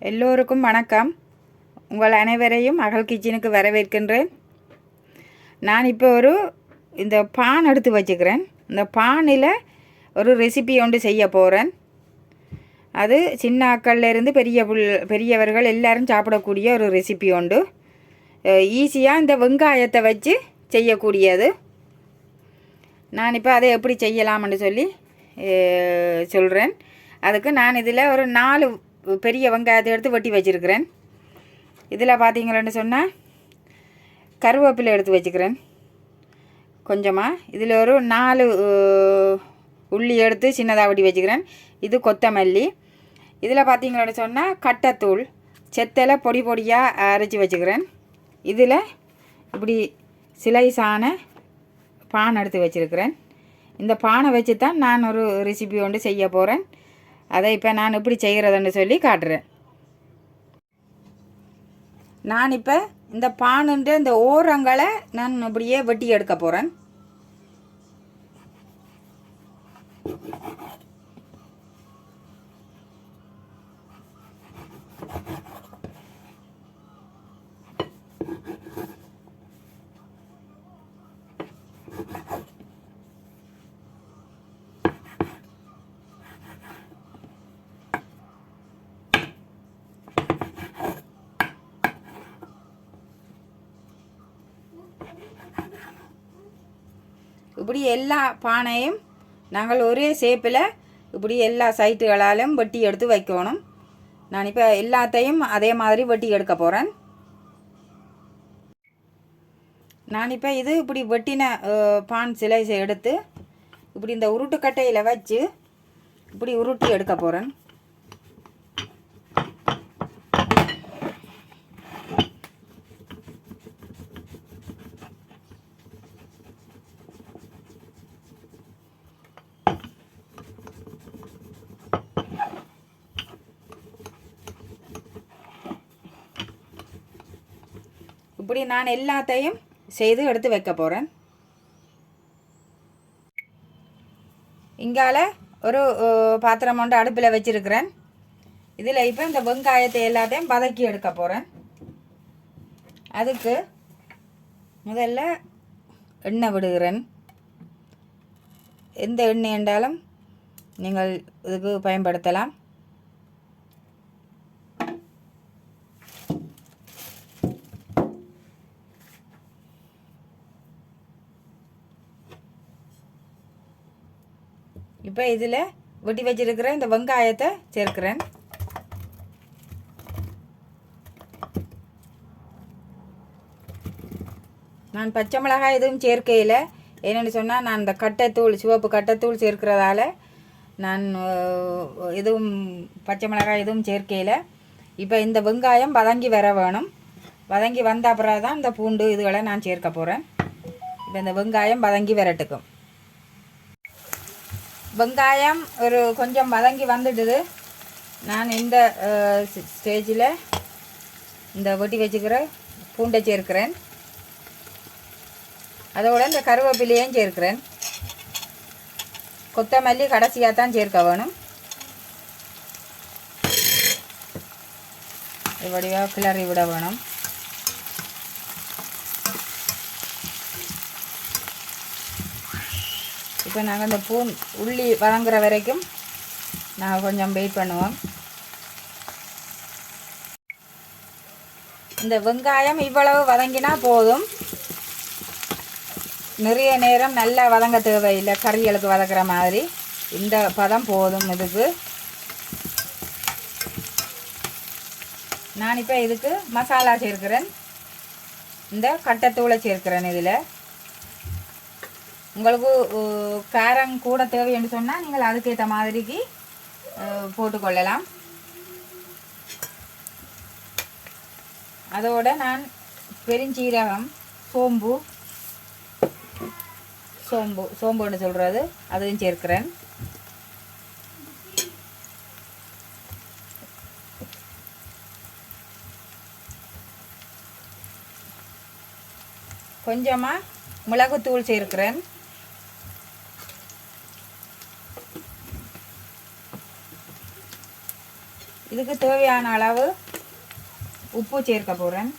எல்லோருக்கும் வணக்கம். உங்கள் அனைவரையும் அகல் கிச்சனுக்கு வரவேற்கின்றேன். நான் இப்போ இந்த பான் எடுத்து வச்சுக்கிறேன். இந்த பானில் ஒரு ரெசிபி ஒன்று செய்ய போகிறேன். அது சின்ன ஆக்கள்லேருந்து பெரியவர்கள் எல்லாரும் சாப்பிடக்கூடிய ஒரு ரெசிபி உண்டு. ஈஸியாக இந்த வெங்காயத்தை வச்சு செய்யக்கூடியது. நான் இப்போ அதை எப்படி செய்யலாம்னு சொல்லி சொல்கிறேன். அதுக்கு நான் இதில் ஒரு 4 பெரிய வெங்காயத்தை எடுத்து வெட்டி வச்சுருக்கிறேன். இதில் பார்த்தீங்களேன்னு சொன்னால் கருவேப்பிலை எடுத்து வச்சுக்கிறேன் கொஞ்சமாக. இதில் ஒரு 4 உள்ளி எடுத்து சின்னதாக வெட்டி வச்சுக்கிறேன். இது கொத்தமல்லி. இதில் பார்த்தீங்களேன்னு சொன்னால் கட்டத்தூள் செத்தலை பொடி பொடியாக அரைச்சி வச்சுக்கிறேன். இதில் இப்படி சிலைசான பான் எடுத்து வச்சுருக்கிறேன். இந்த பானை வச்சு தான் நான் ஒரு ரெசிபி ஒன்று செய்ய போகிறேன். அதை இப்போ நான் எப்படி செய்கிறதுன்னு சொல்லி காட்டுறேன். நான் இப்போ இந்த பானுன்ற இந்த ஓரங்களை நான் இப்படியே வெட்டி எடுக்க போகிறேன். இப்படி எல்லா பானையும் நாங்கள் ஒரே ஷேப்பில் இப்படி எல்லா சைட்டுகளாலும் வெட்டி எடுத்து வைக்கணும். நான் இப்போ எல்லாத்தையும் அதே மாதிரி வெட்டி எடுக்க போகிறேன். நான் இப்போ இது இப்படி வெட்டின பான் சிலைஸை எடுத்து இப்படி இந்த உருட்டுக்கட்டையில் வச்சு இப்படி உருட்டி எடுக்க போகிறேன். இப்படி நான் எல்லாத்தையும் செய்து எடுத்து வைக்க போகிறேன். இங்கால ஒரு பாத்திரம் ஒன்று அடுப்பில் வச்சுருக்கிறேன். இதில் இப்போ இந்த வெங்காயத்தை எல்லாத்தையும் வதக்கி எடுக்க போகிறேன். அதுக்கு முதல்ல எண்ணெய் விடுகிறேன். எந்த எண்ணெய் என்றாலும் நீங்கள் இதுக்கு பயன்படுத்தலாம். இப்போ இதில் வெட்டி வச்சிருக்கிற இந்த வெங்காயத்தை சேர்க்கிறேன். நான் பச்சை மிளகாய் எதுவும் சேர்க்கையில், என்னென்னு சொன்னால் நான் இந்த கட்டைத்தூள் சிவப்பு கட்டைத்தூள் சேர்க்கிறதால நான் எதுவும் பச்சை மிளகாய் எதுவும் சேர்க்கையில். இப்போ இந்த வெங்காயம் வதங்கி வர வேணும். வதங்கி வந்த அப்புறம் தான் இந்த பூண்டு இதுகளை நான் சேர்க்க போகிறேன். இப்போ இந்த வெங்காயம் வதங்கி வரட்டுக்கும். வெங்காயம் ஒரு கொஞ்சம் வதங்கி வந்துடுது. நான் இந்த ஸ்டேஜில் இந்த வெட்டி வச்சுக்கிற பூண்டை சேர்க்கிறேன். அதோட இந்த கருவேப்பிலையும் சேர்க்கிறேன். கொத்தமல்லி கடைசியாக தான் சேர்க்க வேணும். இப்படியாக கிளறி விட வேணும். இப்போ நாங்கள் இந்த உள்ளி வதங்குற வரைக்கும் நாங்கள் கொஞ்சம் வெயிட் பண்ணுவோம். இந்த வெங்காயம் இவ்வளவு வதங்கினா போதும். நிறைய நேரம் நல்லா வதங்க தேவையில்லை. கறிகளுக்கு வதக்குற மாதிரி இந்த பதம் போதும் இதுக்கு. நான் இப்போ இதுக்கு மசாலா சேர்க்கிறேன். இந்த கட்டைத்தூளை சேர்க்கிறேன். இதில் உங்களுக்கு காரம் கூட தேவை என்று சொன்னால் நீங்கள் அதுக்கேற்ற மாதிரிக்கு போட்டுக்கொள்ளலாம். அதோட நான் பெருஞ்சீரகம், சோம்புன்னு சொல்கிறது அதையும் சேர்க்கிறேன். கொஞ்சமாக மிளகுத்தூள் சேர்க்கிறேன். இதுக்கு தேவையான அளவு உப்பு சேர்க்க போகிறேன்.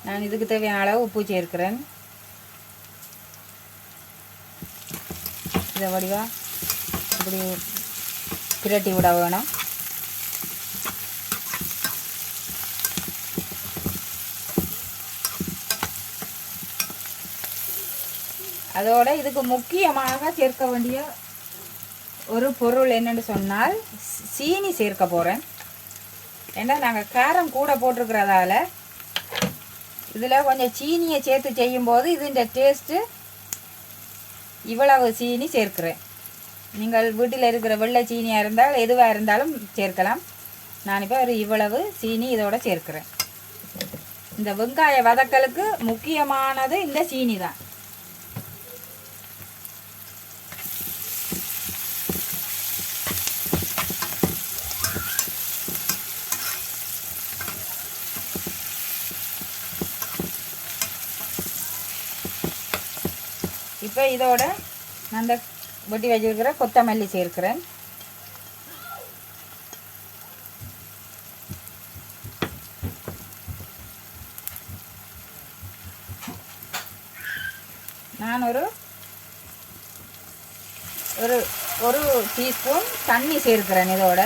நான் இதுக்கு தேவையான அளவு உப்பு சேர்க்கிறேன். இதை வடிவா இப்படி பிரட்டி விட வேணும். அதோட இதுக்கு முக்கியமாக சேர்க்க வேண்டிய ஒரு பொருள் என்னென்னு சொன்னால் சீனி சேர்க்க போகிறேன். ஏன்னா நாங்கள் காரம் கூட போட்டிருக்கிறதால இதில் கொஞ்சம் சீனியை சேர்த்து செய்யும்போது இதுன்ற டேஸ்ட்டு இவ்வளவு சீனி சேர்க்கிறேன். நீங்கள் வீட்டில் இருக்கிற வெள்ளை சீனியாக இருந்தால் எதுவாக இருந்தாலும் சேர்க்கலாம். நான் இப்போ ஒரு இவ்வளவு சீனி இதோட சேர்க்கிறேன். இந்த வெங்காய வதக்கலுக்கு முக்கியமானது இந்த சீனி தான். இப்போ இதோட நான் இந்த வெட்டி வச்சிருக்கிற கொத்தமல்லி சேர்க்கிறேன். நான் ஒரு ஒரு ஒரு டீஸ்பூன் தண்ணி சேர்க்கிறேன் இதோட.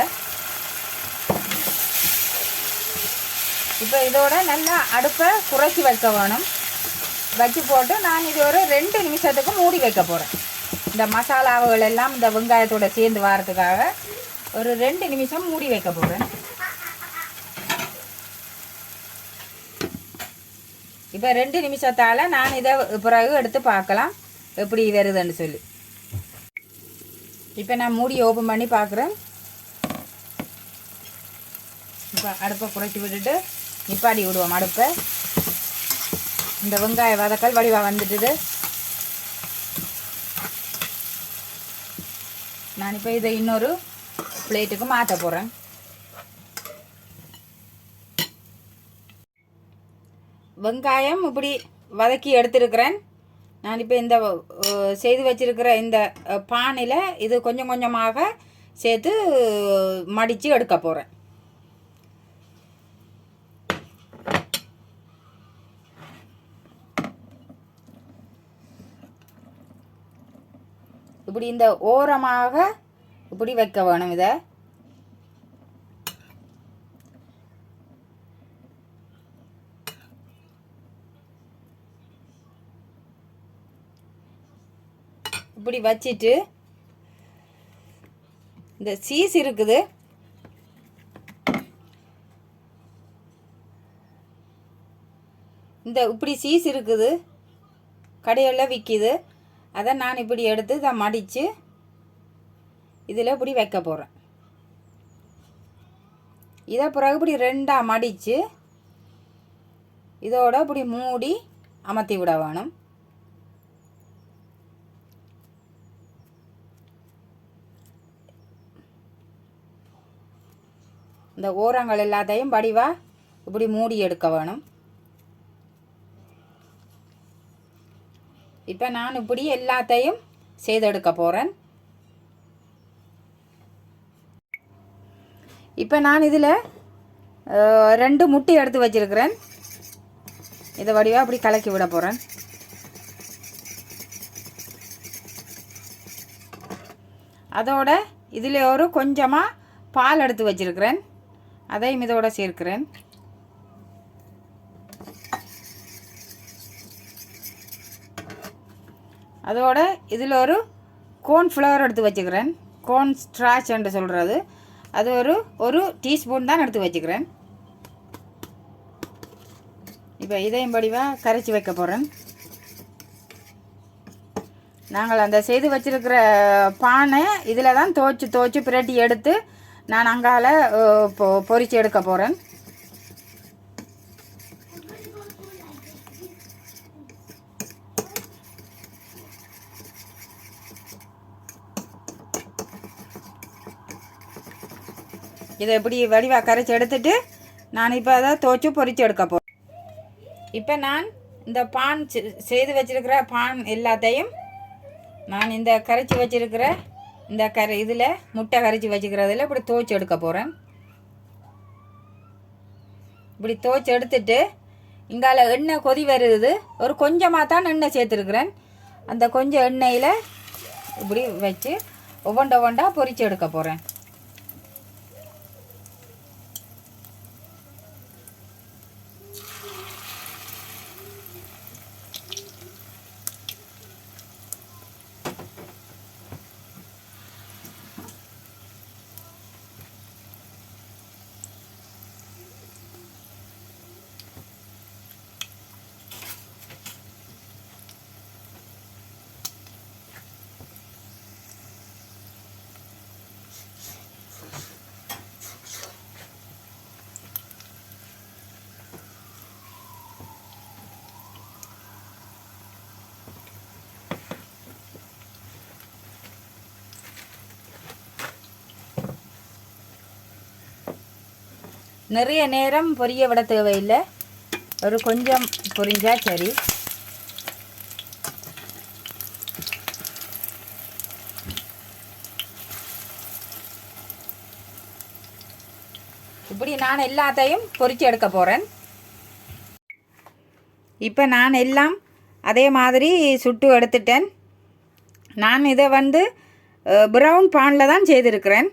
இப்போ இதோட நல்லா அடுப்பை குறைச்சி வைக்க வேணும். வச்சு போட்டு நான் இது ஒரு 2 நிமிஷத்துக்கு மூடி வைக்க போகிறேன். இந்த மசாலாவுகள் எல்லாம் இந்த வெங்காயத்தோடு சேர்ந்து வரதுக்காக ஒரு 2 நிமிஷம் மூடி வைக்க போகிறேன். இப்போ 2 நிமிஷத்தால் நான் இதை பிறகு எடுத்து பார்க்கலாம் எப்படி வருதுன்னு சொல்லி. இப்போ நான் மூடி ஓப்பன் பண்ணி பார்க்குறேன். இப்போ அடுப்பை குறைச்சி விட்டுட்டு நிப்பாடி விடுவோம் அடுப்பை. இந்த வெங்காய வதக்கல் வடிவாக வந்துட்டுது. நான் இப்போ இதை இன்னொரு பிளேட்டுக்கு மாற்ற போகிறேன். வெங்காயம் இப்படி வதக்கி எடுத்துருக்கிறேன். நான் இப்போ இந்த செய்து வச்சிருக்கிற இந்த பானையில் இது கொஞ்சம் கொஞ்சமாக சேர்த்து மடித்து எடுக்க போகிறேன். இப்படி இந்த ஓரமாக இப்படி வைக்க வேணும். இதை இப்படி வச்சிட்டு இந்த சீஸ் இருக்குது இந்த இப்படி சீஸ் இருக்குது கடையில் விற்கிது. அதை நான் இப்படி எடுத்து இதை மடித்து இதில் இப்படி வைக்க போகிறேன். இதை பிறகு இப்படி 2ஆக மடித்து இதோட இப்படி மூடி அமர்த்தி விட வேணும். இந்த ஓரங்கள் எல்லாத்தையும் வடிவாக இப்படி மூடி எடுக்க வேணும். இப்போ நான் இப்படி எல்லாத்தையும் செய்தெடுக்க போகிறேன். இப்போ நான் இதில் 2 முட்டை எடுத்து வச்சிருக்கிறேன். இதை வடிவாக அப்படி கலக்கி விட போகிறேன். அதோட இதில் ஒரு கொஞ்சமாக பால் எடுத்து வச்சிருக்கிறேன். அதையும் இதோட சேர்க்கிறேன். அதோட இதில் ஒரு கோர்ன்ஃப்ளவர் எடுத்து வச்சுக்கிறேன். கோர்ன் ஸ்ட்ராச் என்று சொல்கிறது. அது ஒரு டீஸ்பூன் தான் எடுத்து வச்சுக்கிறேன். இப்போ இதையும் படிவாக கரைச்சி வைக்க போகிறேன். நாங்கள் அந்த செய்து வச்சிருக்கிற பானை இதில் தான் துவச்சி பிரட்டி எடுத்து நான் அங்கால பொரித்து எடுக்க போகிறேன். இதை இப்படி வடிவாக கரைச்சி எடுத்துட்டு நான் இப்போ அதை துவச்சி பொரித்து எடுக்க போகிறேன். இப்போ நான் இந்த பான் செய்து வச்சிருக்கிற பான் எல்லாத்தையும் நான் இந்த கரைச்சி வச்சுருக்கிற இந்த இதில் முட்டை கரைச்சி வச்சுக்கிறதில் இப்படி துவைச்சி எடுக்க போகிறேன். இப்படி துவைச்சி எடுத்துட்டு இங்கால எண்ணெய் கொதி வருது. ஒரு கொஞ்சமாக தான் எண்ணெய் சேர்த்துருக்குறேன். அந்த கொஞ்சம் எண்ணெயில் இப்படி வச்சு ஒவ்வொண்டா பொரிச்சு எடுக்க போகிறேன். நிறைய நேரம் பொரிய விட தேவையில்லை. ஒரு கொஞ்சம் பொரிஞ்சா சரி. இப்படி நான் எல்லாத்தையும் பொரிச்சு எடுக்க போகிறேன். இப்போ நான் எல்லாம் அதே மாதிரி சுட்டு எடுத்துட்டேன். நான் இதை ப்ரௌன் பானில் தான் செய்திருக்கிறேன்.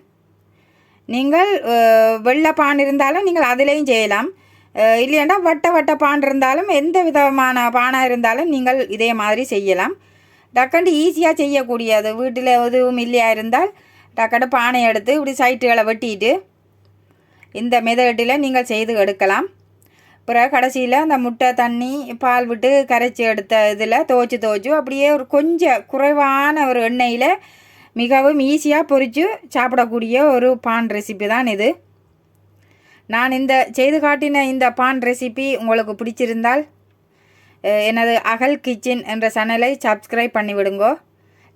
நீங்கள் வெள்ளை பான் இருந்தாலும் நீங்கள் அதிலையும் செய்யலாம். இல்லையாண்டா வட்ட பான் இருந்தாலும் எந்த விதமான பானாக இருந்தாலும் நீங்கள் இதே மாதிரி செய்யலாம். டக்கண்டு ஈஸியாக செய்யக்கூடியது. வீட்டில் எதுவும் இல்லையா இருந்தால் டக்கண்டு பானை எடுத்து இப்படி சைட்டுகளை வெட்டிட்டு இந்த மெதட்டில் நீங்கள் செய்து எடுக்கலாம். பிறகு கடைசியில் அந்த முட்டை தண்ணி பால் விட்டு கரைச்சி எடுத்த இதில் துவைச்சி அப்படியே ஒரு கொஞ்சம் குறைவான ஒரு எண்ணெயில் மிகவும் ஈஸியாக பொரித்து சாப்பிடக்கூடிய ஒரு பான் ரெசிபி தான் இது. நான் இந்த செய்து காட்டின இந்த பான் ரெசிபி உங்களுக்கு பிடிச்சிருந்தால் எனது அகல் கிச்சன் என்ற சேனலை சப்ஸ்கிரைப் பண்ணி விடுங்கோ,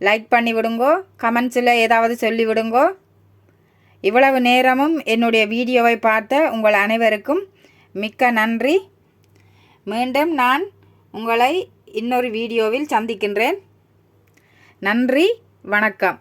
லைக் பண்ணி விடுங்கோ, கமெண்ட்ஸில் ஏதாவது சொல்லி விடுங்கோ. இவ்வளவு நேரமும் என்னுடைய வீடியோவை பார்த்த உங்கள் அனைவருக்கும் மிக்க நன்றி. மீண்டும் நான் உங்களை இன்னொரு வீடியோவில் சந்திக்கின்றேன். நன்றி, வணக்கம்.